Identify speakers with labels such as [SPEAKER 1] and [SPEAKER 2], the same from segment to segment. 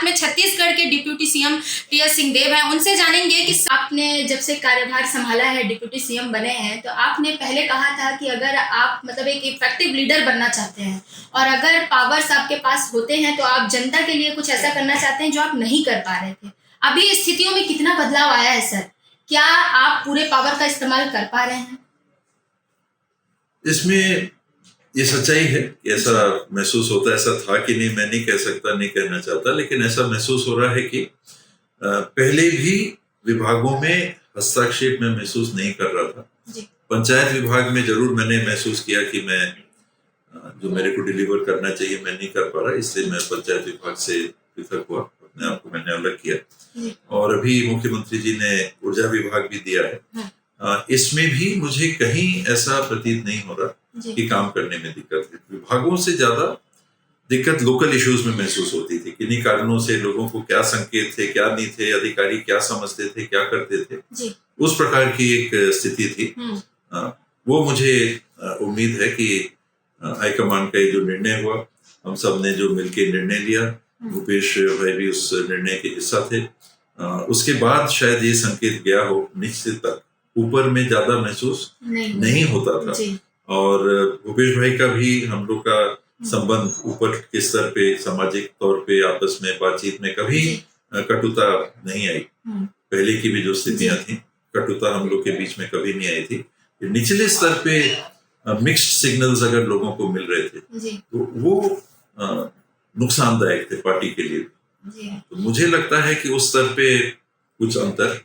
[SPEAKER 1] साथ में छत्तीसगढ़ के डिप्टी सीएम टीएस सिंहदेव हैं। उनसे जानेंगे कि आपने जब से कार्यभार संभाला है, डिप्टी सीएम बने हैं, तो आपने पहले कहा था कि अगर आप मतलब एक इफेक्टिव लीडर बनना चाहते हैं और अगर पावर्स आपके पास होते हैं तो आप जनता के लिए कुछ ऐसा करना चाहते हैं जो आप नहीं कर पा रहे थे। अभी स्थितियों में कितना बदलाव आया है सर? क्या आप पूरे पावर का इस्तेमाल कर पा रहे हैं?
[SPEAKER 2] इसमें ये सच्चाई है, ऐसा महसूस होता है। ऐसा था कि नहीं, मैं नहीं कह सकता, नहीं कहना चाहता, लेकिन ऐसा महसूस हो रहा है कि पहले भी विभागों में हस्तक्षेप में महसूस नहीं कर रहा था। पंचायत विभाग में जरूर मैंने महसूस किया कि मैं जो मेरे को डिलीवर करना चाहिए मैं नहीं कर पा रहा, इसलिए मैं पंचायत विभाग से पृथक हुआ, अपने आप को मैंने अलग किया। और अभी मुख्यमंत्री जी ने ऊर्जा विभाग भी दिया है। इसमें भी मुझे कहीं ऐसा प्रतीत नहीं हो रहा कि काम करने में दिक्कत है। विभागों से ज्यादा दिक्कत लोकल इश्यूज में महसूस होती थी। किन्हीं कारणों से लोगों को क्या संकेत थे, क्या नहीं थे, अधिकारी क्या समझते थे, क्या करते थे, उस प्रकार की एक स्थिति थी। वो मुझे उम्मीद है कि हाईकमान का जो निर्णय हुआ, हम सब ने जो मिलकर निर्णय लिया, भूपेश भाई भी उस निर्णय के हिस्सा थे, उसके बाद शायद ये संकेत गया हो। निश्चित तक ऊपर में ज्यादा महसूस नहीं होता था। और भूपेश भाई का भी हम लोग का संबंध ऊपर के स्तर पे, सामाजिक तौर पे, आपस में बातचीत में कभी कटुता नहीं आई। पहले की भी जो स्थितियां थी, कटुता हम लोग के बीच में कभी नहीं आई थी। निचले स्तर पे मिक्स्ड सिग्नल्स अगर लोगों को मिल रहे थे तो वो नुकसानदायक थे पार्टी के लिए। तो मुझे लगता है कि उस स्तर पे कुछ अंतर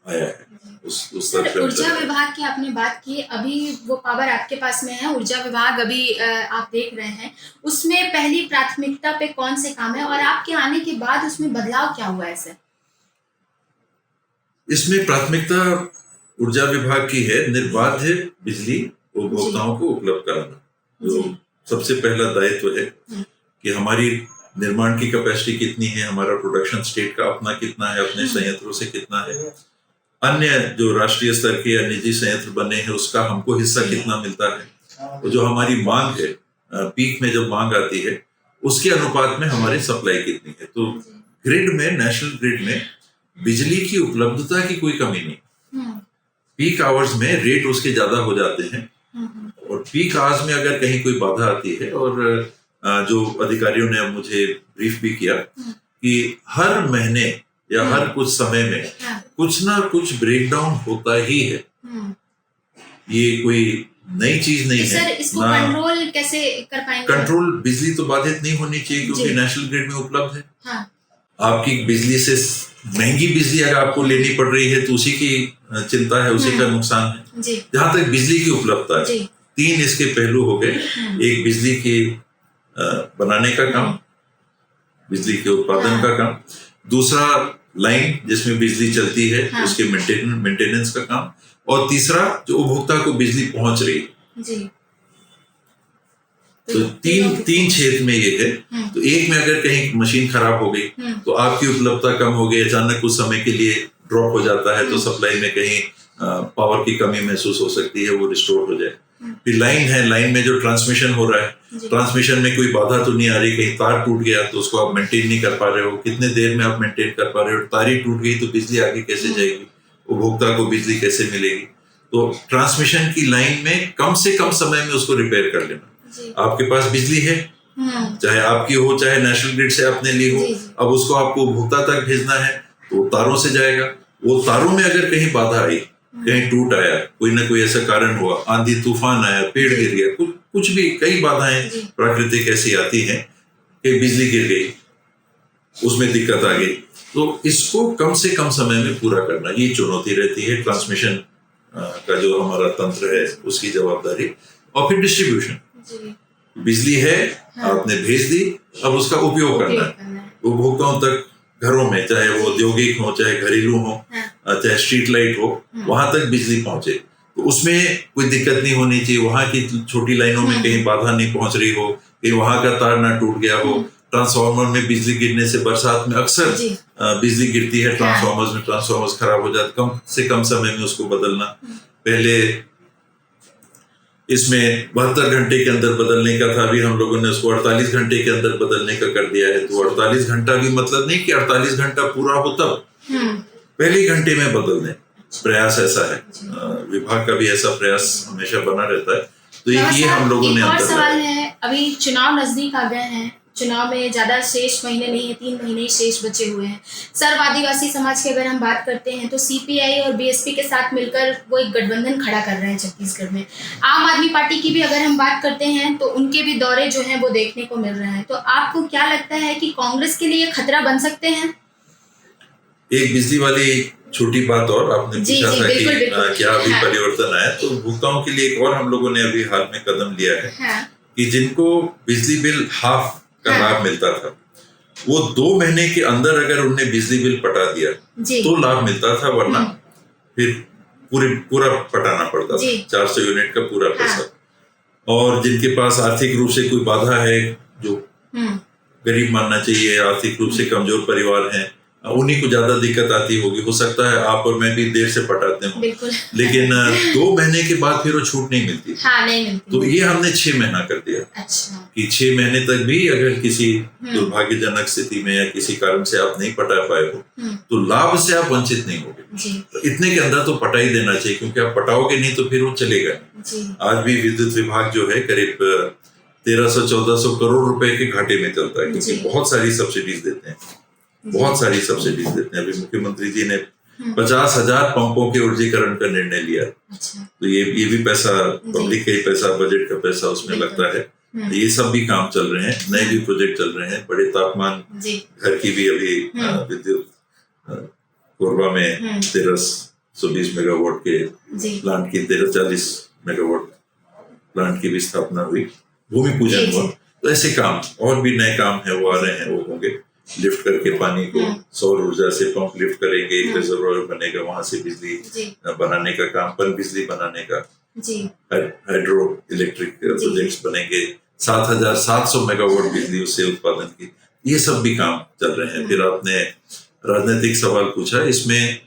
[SPEAKER 2] आया है।
[SPEAKER 1] ऊर्जा विभाग की आपने बात की, अभी वो पावर आपके पास में है। ऊर्जा विभाग अभी आप देख रहे हैं, उसमें पहली प्राथमिकता पे कौन से काम है और आपके आने के बाद उसमें बदलाव क्या हुआ है सर?
[SPEAKER 2] इसमें प्राथमिकता ऊर्जा विभाग की है निर्बाध बिजली उपभोक्ताओं को उपलब्ध कराना। जो सबसे पहला दायित्व है कि हमारी निर्माण की कैपेसिटी कितनी है, हमारा प्रोडक्शन स्टेट का अपना कितना है, अपने संयंत्रों से कितना है, अन्य जो राष्ट्रीय स्तर के या निजी संयंत्र बने हैं उसका हमको हिस्सा कितना मिलता है, तो जो हमारी मांग है, पीक में जब मांग आती है उसके अनुपात में हमारी सप्लाई कितनी है। तो ग्रिड में, नेशनल ग्रिड में बिजली की उपलब्धता की कोई कमी नहीं। पीक आवर्स में रेट उसके ज्यादा हो जाते हैं और पीक आवर्स में अगर कहीं कोई बाधा आती है, और जो अधिकारियों ने अब मुझे ब्रीफ भी किया कि हर महीने या हर कुछ समय में कुछ ना कुछ ब्रेकडाउन होता ही है। ये कोई नई चीज नहीं है।
[SPEAKER 1] सर, इसको कंट्रोल कैसे कर पाएंगे? कंट्रोल,
[SPEAKER 2] बिजली तो बाधित नहीं होनी चाहिए क्योंकि नेशनल ग्रिड में उपलब्ध है। आपकी बिजली से महंगी बिजली अगर आपको लेनी पड़ रही है तो उसी की चिंता है, उसी का नुकसान है। जहां तक बिजली की उपलब्धता है, 3 इसके पहलू हो गए। एक बिजली के बनाने का काम, बिजली के उत्पादन का काम, दूसरा लाइन जिसमें बिजली चलती है उसके मेंटेनेंस का काम, और तीसरा जो उपभोक्ता को बिजली पहुंच रही है। तो तीन क्षेत्र में ये है। तो एक में अगर कहीं मशीन खराब हो गई तो आपकी उपलब्धता कम हो गई, अचानक कुछ समय के लिए ड्रॉप हो जाता है, तो सप्लाई में कहीं पावर की कमी महसूस हो सकती है, वो रिस्टोर हो जाए। फिर लाइन है, लाइन में जो ट्रांसमिशन हो रहा है, ट्रांसमिशन में कोई बाधा तो नहीं आ रही, कहीं तार टूट गया तो उसको आप मेंटेन नहीं कर पा रहे हो, कितने देर में आप मेंटेन कर पा रहे हो, तार टूट गई तो बिजली आगे कैसे जाएगी, उपभोक्ता को बिजली कैसे मिलेगी। तो ट्रांसमिशन की लाइन में कम से कम समय में उसको रिपेयर कर लेना। आपके पास बिजली है, चाहे आपकी हो चाहे नेशनल ग्रिड से आपने ली हो, अब उसको आपको उपभोक्ता तक भेजना है तो तारों से जाएगा। वो तारों में अगर कहीं बाधा आई, कहीं टूट आया, कोई ना कोई ऐसा कारण हुआ, आंधी तूफान आया, पेड़ गिर गया, कुछ भी, कई बाधाएं प्राकृतिक ऐसी आती हैं कि बिजली गिर गई, उसमें दिक्कत आ गई, तो इसको कम से कम समय में पूरा करना ये चुनौती रहती है। ट्रांसमिशन का जो हमारा तंत्र है उसकी जवाबदारी, और फिर डिस्ट्रीब्यूशन। बिजली है, आपने भेज दी, अब उसका उपयोग करना है उपभोक्ताओं तक, घरों में, चाहे वो औद्योगिक हो, चाहे घरेलू हो, चाहे स्ट्रीट लाइट हो, वहां तक बिजली पहुंचे। तो उसमें कोई दिक्कत नहीं होनी चाहिए, वहां की छोटी लाइनों में कहीं बाधा नहीं पहुंच रही हो, कहीं वहां का तार ना टूट गया हो। ट्रांसफार्मर में बिजली गिरने से, बरसात में अक्सर बिजली गिरती है ट्रांसफार्मर्स में, ट्रांसफार्मर्स खराब हो जाते, कम से कम समय में उसको बदलना। पहले इसमें 72 घंटे के अंदर बदलने का था, अभी हम लोगों ने उसको 48 घंटे के अंदर बदलने का कर दिया है। तो 48 घंटा भी मतलब नहीं कि 48 घंटा पूरा हो तब, पहले घंटे में बदल दें, प्रयास ऐसा है। विभाग का भी ऐसा प्रयास हमेशा बना रहता है। तो ये हम लोगों ने
[SPEAKER 1] अंतर सवाल है, अभी चुनाव नजदीक आ गए हैं, चुनाव में ज्यादा शेष महीने नहीं है, 3 महीने ही शेष बचे हुए हैं। सर्व आदिवासी समाज की अगर हम बात करते हैं तो सीपीआई और बीएसपी के साथ मिलकर वो एक गठबंधन खड़ा कर रहे हैं छत्तीसगढ़ में। आम आदमी पार्टी की भी अगर हम बात करते हैं तो उनके भी दौरे जो हैं वो देखने को मिल रहे हैं। तो आपको क्या लगता है कि कांग्रेस के लिए खतरा बन सकते हैं?
[SPEAKER 2] एक बिजली वाली छोटी बात और आपने पूछा था कि क्या अभी परिवर्तन आया, तो उपभोक्ताओं के लिए एक और हम लोगों ने अभी हाल में कदम लिया है कि जिनको बिजली बिल हाफ का लाभ मिलता था, वो 2 महीने के अंदर अगर उन्हें बिजली बिल पटा दिया तो लाभ मिलता था, वरना फिर पूरा पटाना पड़ता था, 400 यूनिट का पूरा पैसा। और जिनके पास आर्थिक रूप से कोई बाधा है, जो गरीब मानना चाहिए, आर्थिक रूप से कमजोर परिवार हैं, उन्हीं को ज्यादा दिक्कत आती होगी। हो सकता है आप और मैं भी देर से पटाते हो, लेकिन 2 महीने के बाद फिर वो छूट नहीं मिलती।
[SPEAKER 1] नहीं मिलती।
[SPEAKER 2] तो ये हमने 6 महीना कर दिया।
[SPEAKER 1] अच्छा। कि
[SPEAKER 2] 6 महीने तक भी अगर किसी दुर्भाग्यजनक स्थिति में या किसी कारण से आप नहीं पटा पाए हो तो लाभ से आप वंचित नहीं होगे। तो इतने के अंदर तो पटा ही देना चाहिए, क्योंकि आप पटाओगे नहीं तो फिर वो चलेगा नहीं। आज भी विद्युत विभाग जो है करीब 1300-1400 करोड़ रुपए के घाटे में चलता है, क्योंकि बहुत सारी सब्सिडीज देते हैं, बहुत सारी सब्सिडीज देते हैं। अभी मुख्यमंत्री जी ने 50,000 पंपों के ऊर्जीकरण का निर्णय लिया। तो ये भी पैसा पब्लिक का ही पैसा, बजट का पैसा उसमें लगता है। ये सब भी काम चल रहे हैं, नए भी प्रोजेक्ट चल रहे हैं। बड़े तापमान घर की भी अभी विद्युत कोरबा में 1320 मेगावाट के प्लांट की 1340 मेगावाट प्लांट की भी स्थापना हुई, भूमि पूजन हुआ। तो ऐसे काम और भी नए काम है वो आ रहे हैं, वो होंगे। लिफ्ट करके पानी को सौर ऊर्जा से पंप लिफ्ट करेंगे, एक रिजर्वायर बनेगा, वहां से बिजली बनाने का काम, पन बिजली बनाने का, हाइड्रो इलेक्ट्रिक प्रोजेक्ट्स बनेंगे, 7,700 मेगावाट बिजली उससे उत्पादन की। ये सब भी काम चल रहे हैं। फिर आपने राजनीतिक सवाल पूछा, इसमें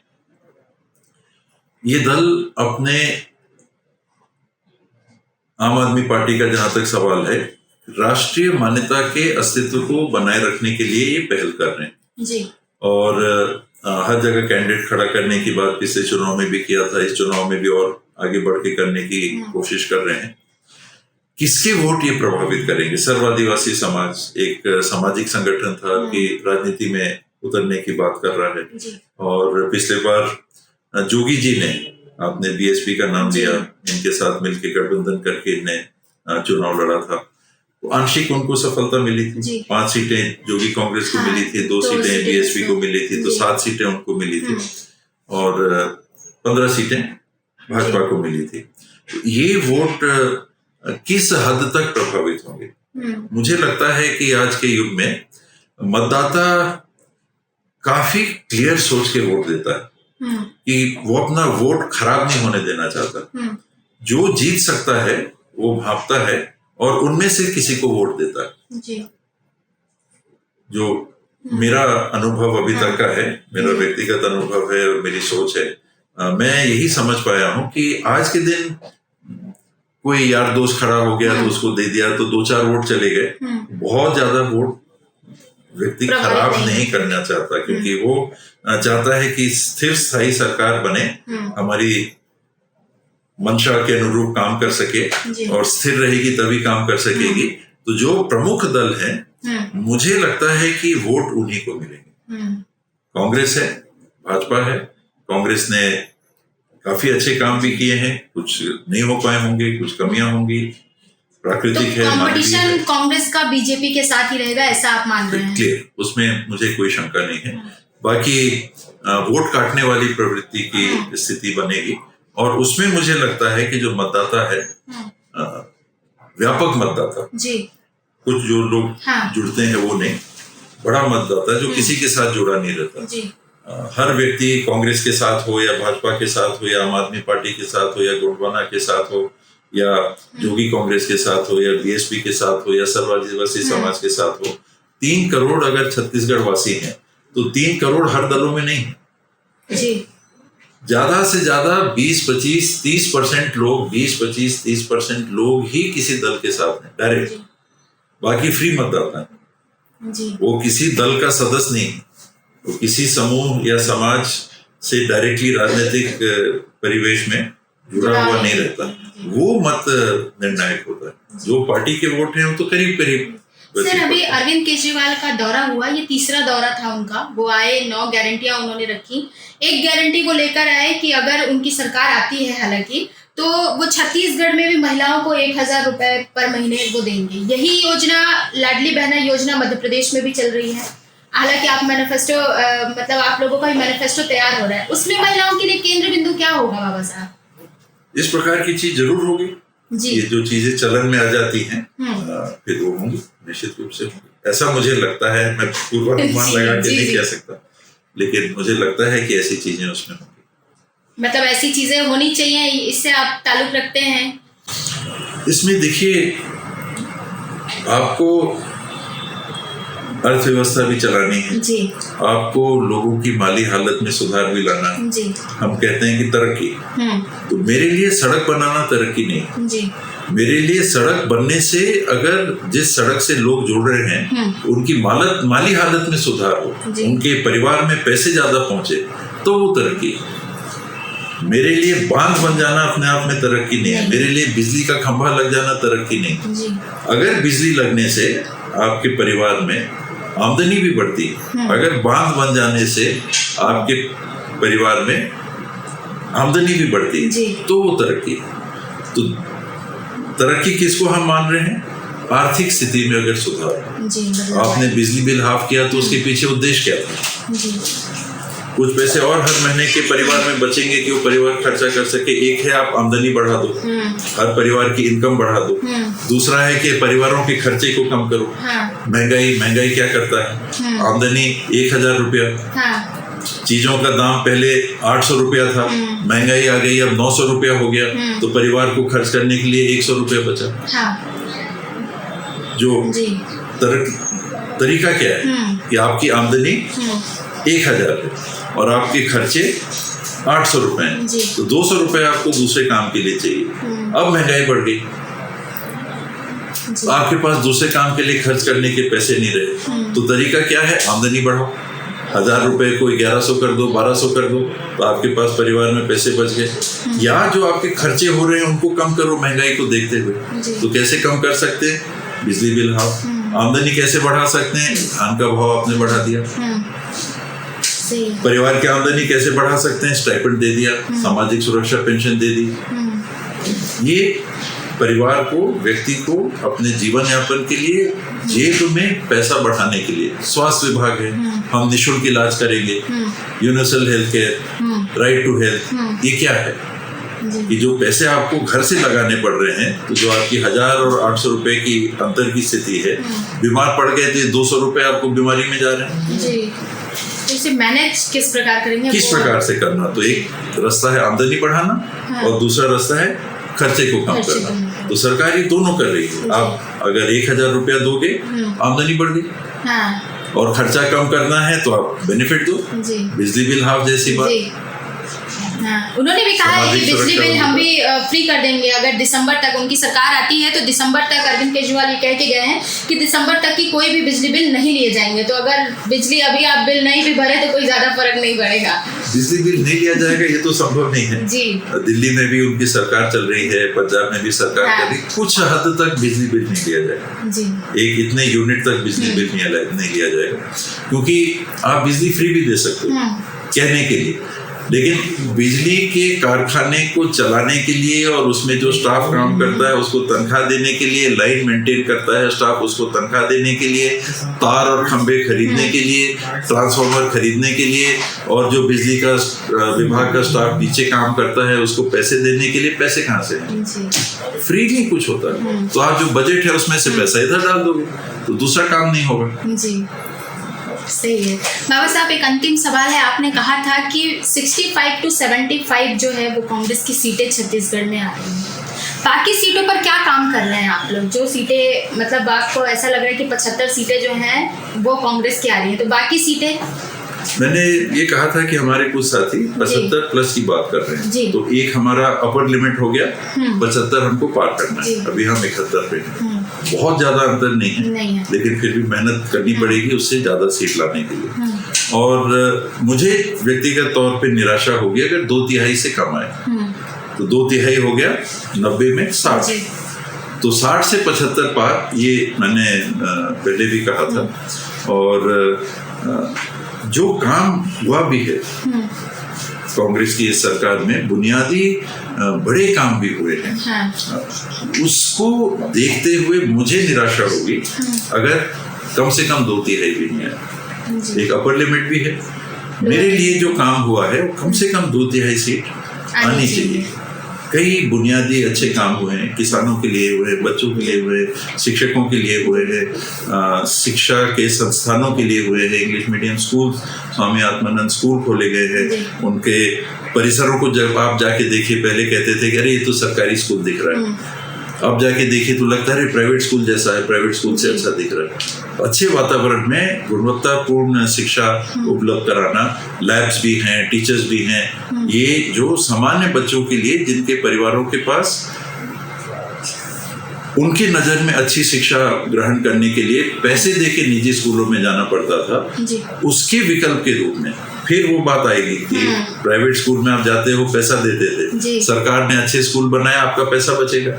[SPEAKER 2] ये दल अपने आम आदमी पार्टी का जहां तक सवाल है, राष्ट्रीय मान्यता के अस्तित्व को बनाए रखने के लिए ये पहल कर रहे हैं और हर जगह कैंडिडेट खड़ा करने की बात पिछले चुनाव में भी किया था, इस चुनाव में भी और आगे बढ़ के करने की कोशिश कर रहे हैं। किसके वोट ये प्रभावित करेंगे? सर्व आदिवासी समाज एक सामाजिक संगठन था कि राजनीति में उतरने की बात कर रहा है, और पिछले बार जोगी जी ने, आपने बीएसपी का नाम लिया, इनके साथ मिलकर गठबंधन करके इन्हें चुनाव लड़ा था। आंशिक उनको सफलता मिली थी, 5 सीटें जोगी कांग्रेस को मिली थी, 2 सीटें बीएसपी को मिली थी, तो 7 सीटें उनको मिली थी और 15 सीटें भाजपा को मिली थी। तो ये वोट किस हद तक प्रभावित होंगे? मुझे लगता है कि आज के युग में मतदाता काफी क्लियर सोच के वोट देता है कि वो अपना वोट खराब नहीं होने देना चाहता। जो जीत सकता है वो भांपता है और उनमें से किसी को वोट देता है। जो मेरा अनुभव अभी तक का है, मेरा व्यक्तिगत अनुभव है और मेरी सोच है, मैं यही समझ पाया हूं कि आज के दिन कोई यार दोस्त खड़ा हो गया तो उसको दे दिया तो 2-4 वोट चले गए। बहुत ज्यादा वोट व्यक्ति खराब नहीं करना चाहता, क्योंकि वो चाहता है कि स्थिर स्थायी सरकार बने, हमारी मंशा के अनुरूप काम कर सके, और स्थिर रहेगी तभी काम कर सकेगी। तो जो प्रमुख दल है, मुझे लगता है कि वोट उन्हीं को मिलेंगे। कांग्रेस है, भाजपा है, कांग्रेस ने काफी अच्छे काम भी किए हैं, कुछ नहीं हो पाए होंगे, कुछ कमियां होंगी, प्राकृतिक है।
[SPEAKER 1] कंपटीशन कांग्रेस का बीजेपी के साथ ही रहेगा, ऐसा आप मान रहे हैं? क्लियर,
[SPEAKER 2] उसमें मुझे कोई शंका नहीं है। बाकी वोट काटने वाली प्रवृत्ति की स्थिति बनेगी, और उसमें मुझे लगता है कि जो मतदाता है, व्यापक मतदाता, कुछ जो लोग जुड़ते हैं वो नहीं, बड़ा मतदाता जो किसी के साथ जुड़ा नहीं रहता। हर व्यक्ति कांग्रेस के साथ हो या भाजपा के साथ हो या आम आदमी पार्टी के साथ हो या गोंडवाना के साथ हो या जोगी कांग्रेस के साथ हो या बीएसपी के साथ हो या सर्व आदिवासी समाज के साथ हो, 3 करोड़ अगर छत्तीसगढ़ वासी हैं तो 3 करोड़ हर दलों में नहीं है। ज्यादा से ज्यादा 20-25-30% लोग 20-25-30% लोग ही किसी दल के साथ हैं डायरेक्ट, बाकी फ्री मतदाता है
[SPEAKER 1] जी।
[SPEAKER 2] वो किसी दल का सदस्य नहीं, वो किसी समूह या समाज से डायरेक्टली राजनीतिक परिवेश में जुड़ा हुआ नहीं रहता, वो मत निर्णायक होता है। जो पार्टी के वोट हैं वो तो करीब करीब।
[SPEAKER 1] सर अभी अरविंद केजरीवाल का दौरा हुआ, ये तीसरा दौरा था उनका। वो आए, 9 गारंटियां उन्होंने रखी। एक गारंटी वो लेकर आए कि अगर उनकी सरकार आती है हालांकि, तो वो छत्तीसगढ़ में भी महिलाओं को 1,000 रुपए पर महीने वो देंगे। यही योजना लाडली बहना योजना मध्य प्रदेश में भी चल रही है। हालांकि आप मैनिफेस्टो मतलब आप लोगों का मैनिफेस्टो तैयार हो रहा है, उसमें महिलाओं के लिए केंद्र बिंदु क्या होगा बाबा साहब?
[SPEAKER 2] इस प्रकार की चीज जरूर होगी जी। ये जो चीजें चलन में आ जाती हैं फिर वो होंगी, निश्चित रूप से होंगी, ऐसा मुझे लगता है। मैं पूर्वानुमान लगा के नहीं कह सकता, लेकिन मुझे लगता है कि ऐसी चीजें उसमें होंगी।
[SPEAKER 1] मतलब ऐसी चीजें होनी चाहिए, इससे आप ताल्लुक रखते हैं?
[SPEAKER 2] इसमें देखिए, आपको अर्थव्यवस्था भी चलानी है
[SPEAKER 1] जी।
[SPEAKER 2] आपको लोगों की माली हालत में सुधार भी लाना है
[SPEAKER 1] जी।
[SPEAKER 2] हम कहते हैं कि तरक्की, तो मेरे लिए सड़क बनाना तरक्की नहीं
[SPEAKER 1] जी।
[SPEAKER 2] मेरे लिए सड़क बनने से, अगर जिस सड़क से लोग जुड़ रहे हैं उनकी माली हालत में सुधार हो, उनके परिवार में पैसे ज्यादा पहुंचे, तो वो तरक्की। मेरे लिए बांध बन जाना अपने आप में तरक्की नहीं है, मेरे लिए बिजली का खंभा लग जाना तरक्की नहीं जी। अगर बिजली लगने से आपके परिवार में आमदनी भी बढ़ती, अगर बांध बन जाने से आपके परिवार में आमदनी भी बढ़ती, तो वो तरक्की। तो तरक्की किसको हम मान रहे हैं? आर्थिक स्थिति में अगर सुधार। आपने बिजली बिल हाफ किया तो उसके पीछे उद्देश्य क्या था? कुछ पैसे और हर महीने के परिवार में बचेंगे कि वो परिवार खर्चा कर सके। एक है आप आमदनी बढ़ा दो, हर परिवार की इनकम बढ़ा दो। दूसरा है कि परिवारों के खर्चे को कम करो। महंगाई क्या करता है? आमदनी 1,000 रुपया, चीजों का दाम पहले 800 रुपया था, महंगाई आ गई अब 900 रुपया हो गया, तो परिवार को खर्च करने के लिए 100 रुपया बचा। जो तरीका क्या है कि आपकी आमदनी 1,000 है और आपके खर्चे 800 रुपए हैं, तो 200 रुपए आपको दूसरे काम के लिए चाहिए। अब महंगाई बढ़ गई, आपके पास दूसरे काम के लिए खर्च करने के पैसे नहीं रहे, तो तरीका क्या है? आमदनी बढ़ाओ, 1,000 रुपए को 1100 कर दो, 1200 कर दो, तो आपके पास परिवार में पैसे बच गए। या जो आपके खर्चे हो रहे हैं उनको कम करो महंगाई को देखते हुए। तो कैसे कम कर सकते हैं? बिजली बिल हाफ। आमदनी कैसे बढ़ा सकते हैं? धान का भाव आपने बढ़ा दिया। परिवार की आमदनी कैसे बढ़ा सकते हैं? स्टाइपेंड दे दिया, सामाजिक सुरक्षा पेंशन दे दी। ये परिवार को, व्यक्ति को अपने जीवन यापन के लिए, जेब में पैसा बढ़ाने के लिए। स्वास्थ्य विभाग है, हम निःशुल्क इलाज करेंगे, universal health care, right to health. ये क्या है कि जो पैसे आपको घर से लगाने पड़ रहे हैं, तो जो आपकी 1,000 और 800 रुपए की अंतर की स्थिति है, बीमार पड़ गए तो 200 रुपए आपको बीमारी में जा रहे हैं।
[SPEAKER 1] इसे मैनेज किस प्रकार करेंगे?
[SPEAKER 2] किस प्रकार से करना? तो एक रास्ता है आमदनी बढ़ाना, और दूसरा रास्ता है खर्चे को कम करना। तो सरकार ये दोनों कर रही है। आप अगर 1,000 रुपया दोगे, आमदनी बढ़ गई, और खर्चा कम करना है तो आप बेनिफिट दो, बिजली बिल हाफ जैसी बात।
[SPEAKER 1] उन्होंने भी कहा है कि बिजली बिल हम भी फ्री कर देंगे अगर दिसंबर तक उनकी सरकार आती है। तो दिसंबर तक अरविंद केजरीवाल ये कह के गए हैं कि दिसंबर तक की कोई भी बिजली बिल नहीं लिए जाएंगे। तो अगर बिजली अभी आप बिल नहीं भी भरे तो कोई ज्यादा फर्क नहीं पड़ेगा।
[SPEAKER 2] बिजली बिल नहीं लिया जाएगा ये तो संभव नहीं है
[SPEAKER 1] जी।
[SPEAKER 2] दिल्ली में भी उनकी सरकार चल रही है, पंजाब में भी सरकार चल रही है, कुछ हद तक बिजली बिल नहीं लिया जाएगा जी। एक इतने यूनिट तक बिजली बिल नहीं लिया जाएगा, क्योंकि आप बिजली फ्री भी दे सकते हो कहने के लिए, लेकिन बिजली के कारखाने को चलाने के लिए और उसमें जो स्टाफ काम करता है उसको तनख्वाह देने के लिए, लाइन मेंटेन करता है स्टाफ उसको तनख्वाह देने के लिए, तार और खंबे खरीदने के लिए, ट्रांसफार्मर खरीदने के लिए, और जो बिजली का विभाग का स्टाफ नीचे काम करता है उसको पैसे देने के लिए, पैसे कहाँ से? फ्री नहीं कुछ होता है। तो आप जो बजट है उसमें से पैसा इधर डाल दोगे तो दूसरा काम नहीं होगा
[SPEAKER 1] जी। सही है। बाबा साहब, एक अंतिम सवाल है। आपने कहा था कि 65 to 75 जो है वो कांग्रेस की सीटें छत्तीसगढ़ में आ रही हैं। बाकी सीटों पर क्या काम कर रहे हैं आप लोग? जो सीटें मतलब आपको ऐसा लग रहा है कि 75 सीटें जो हैं वो कांग्रेस की आ रही हैं, तो बाकी सीटें
[SPEAKER 2] मैंने ये कहा था कि हमारे कुछ साथी 75+ की बात कर रहे हैं, तो एक हमारा अपर लिमिट हो गया, 75 हमको पार करना है। अभी हम 71 पे हैं, बहुत ज्यादा अंतर नहीं है, लेकिन फिर भी मेहनत करनी पड़ेगी उससे ज्यादा सीट लाने के लिए। और मुझे व्यक्तिगत तौर पे निराशा होगी अगर 2/3 से कम आए, तो 2/3 हो गया 90 में 60, तो 60 से 75 पार, ये मैंने पहले भी कहा था। और जो काम हुआ भी है कांग्रेस की इस सरकार में, बुनियादी बड़े काम भी हुए हैं, उसको देखते हुए मुझे निराशा होगी अगर कम से कम 2/3 भी नहीं आए। एक अपर लिमिट भी है, मेरे लिए जो काम हुआ है वो कम से कम 2/3 सीट आनी चाहिए। कई बुनियादी अच्छे काम हुए हैं, किसानों के लिए हुए, बच्चों के लिए हुए, शिक्षकों के लिए हुए हैं, शिक्षा के संस्थानों के लिए हुए हैं। English medium school, Swami Atmanand school खोले गए हैं। उनके परिसरों को जब आप जाके देखिए, पहले कहते थे कि अरे ये तो सरकारी स्कूल दिख रहा है, अब जाके देखिए तो लगता है प्राइवेट स्कूल जैसा है, प्राइवेट स्कूल से अच्छा दिख रहा है। अच्छे वातावरण में गुणवत्तापूर्ण शिक्षा उपलब्ध कराना, लैब्स भी हैं, टीचर्स भी हैं, ये जो सामान्य बच्चों के लिए जिनके परिवारों के पास उनकी नजर में अच्छी शिक्षा ग्रहण करने के लिए पैसे देके निजी स्कूलों में जाना पड़ता था, उसके विकल्प के रूप में फिर वो बात आएगी कि प्राइवेट स्कूल में आप जाते हो, पैसा देते थे, सरकार ने अच्छे स्कूल बनाया, आपका पैसा बचेगा।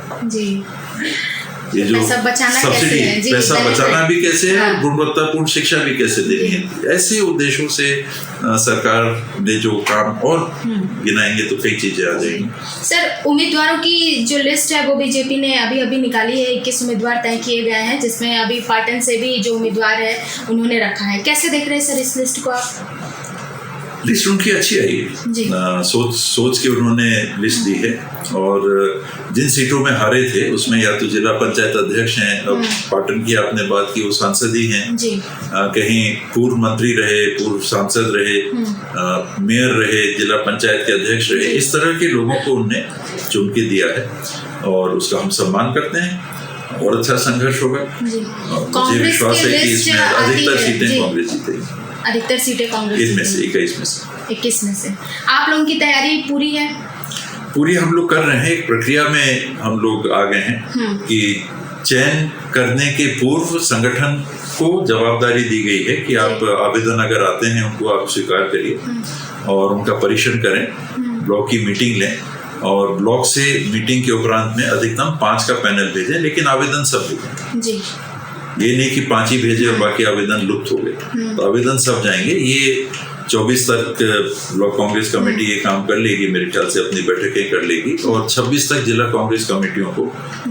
[SPEAKER 2] ये जो सब्सिडी, पैसा बचाना भी कैसे है और गुणवत्तापूर्ण शिक्षा भी कैसे देनी है, ऐसे उद्देश्यों से सरकार ने जो काम और गिनाएंगे तो कई चीजें आ जाएंगी।
[SPEAKER 1] सर, उम्मीदवारों की जो लिस्ट है वो बीजेपी ने अभी अभी निकाली है, 21 उम्मीदवार तय किए गए हैं, जिसमें अभी पाटन से भी जो उम्मीदवार है उन्होंने रखा है। कैसे देख रहे हैं सर इस लिस्ट को आप?
[SPEAKER 2] लिस्ट उनकी अच्छी आई है, सोच के उन्होंने लिस्ट दी है। और जिन सीटों में हारे थे उसमें या तो जिला पंचायत अध्यक्ष हैं, अब पाटन की आपने बात की, वो सांसद ही हैं, कहीं पूर्व मंत्री रहे, पूर्व सांसद रहे, मेयर रहे, जिला पंचायत के अध्यक्ष रहे, इस तरह के लोगों को उनने चुन के दिया है और उसका हम सम्मान करते हैं। और अच्छा संघर्ष होगा, मुझे विश्वास है कि इसमें अधिकतर सीटें कांग्रेस जीतेगी।
[SPEAKER 1] अधिकतर सीटें कांग्रेस,
[SPEAKER 2] इनमें से
[SPEAKER 1] 21 में से। आप लोगों की तैयारी पूरी है?
[SPEAKER 2] पूरी हम लोग कर रहे हैं, एक प्रक्रिया में हम लोग आ गए हैं कि चयन करने के पूर्व संगठन को जवाबदारी दी गई है कि आप आवेदन अगर आते हैं उनको आप स्वीकार करिए और उनका परीक्षण करें, ब्लॉक की मीटिंग लें और ब्लॉक से मीटिंग के उपरांत में अधिकतम 5 का पैनल भेजें, लेकिन आवेदन सब भेजें। ये नहीं कि 5 ही भेजे और बाकी आवेदन लुप्त हो गए, तो आवेदन सब जाएंगे। ये 24 तक ब्लॉक कांग्रेस कमेटी ये काम कर लेगी, मेरे ख्याल से अपनी बैठकें कर लेगी और 26 तक जिला कांग्रेस कमेटियों को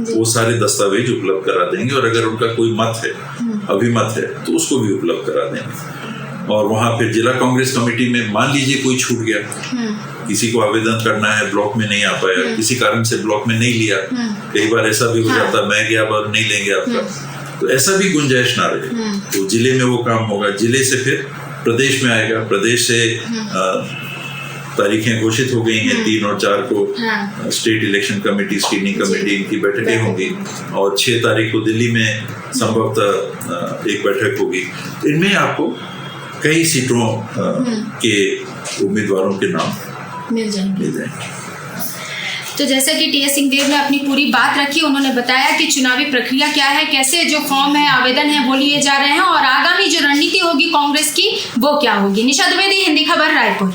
[SPEAKER 2] वो सारे दस्तावेज उपलब्ध करा देंगे और अगर उनका कोई मत है, अभिमत है, तो उसको भी उपलब्ध करा देंगे। और वहाँ फिर जिला कांग्रेस कमेटी में मान लीजिए कोई छूट गया, किसी को आवेदन करना है, ब्लॉक में नहीं आ पाया, किसी कारण से ब्लॉक में नहीं लिया, कई बार ऐसा भी हो जाता मैं गया पर नहीं लेंगे आपका, तो ऐसा भी गुंजाइश ना रहे, तो जिले में वो काम होगा, जिले से फिर प्रदेश में आएगा, प्रदेश से तारीखें घोषित हो गई हैं, 3 और 4 को state election committee, screening committee, इनकी बैठकें होंगी और 6 तारीख को दिल्ली में संभवतः एक बैठक होगी। तो इनमें आपको कई सीटों के उम्मीदवारों के नाम
[SPEAKER 1] मिल जाएंगे। तो जैसा कि टी.एस. सिंहदेव ने अपनी पूरी बात रखी, उन्होंने बताया कि चुनावी प्रक्रिया क्या है, कैसे जो फॉर्म है, आवेदन है वो लिए जा रहे हैं और आगामी जो रणनीति होगी कांग्रेस की वो क्या होगी। निशा द्विवेदी, हिंदी खबर, रायपुर।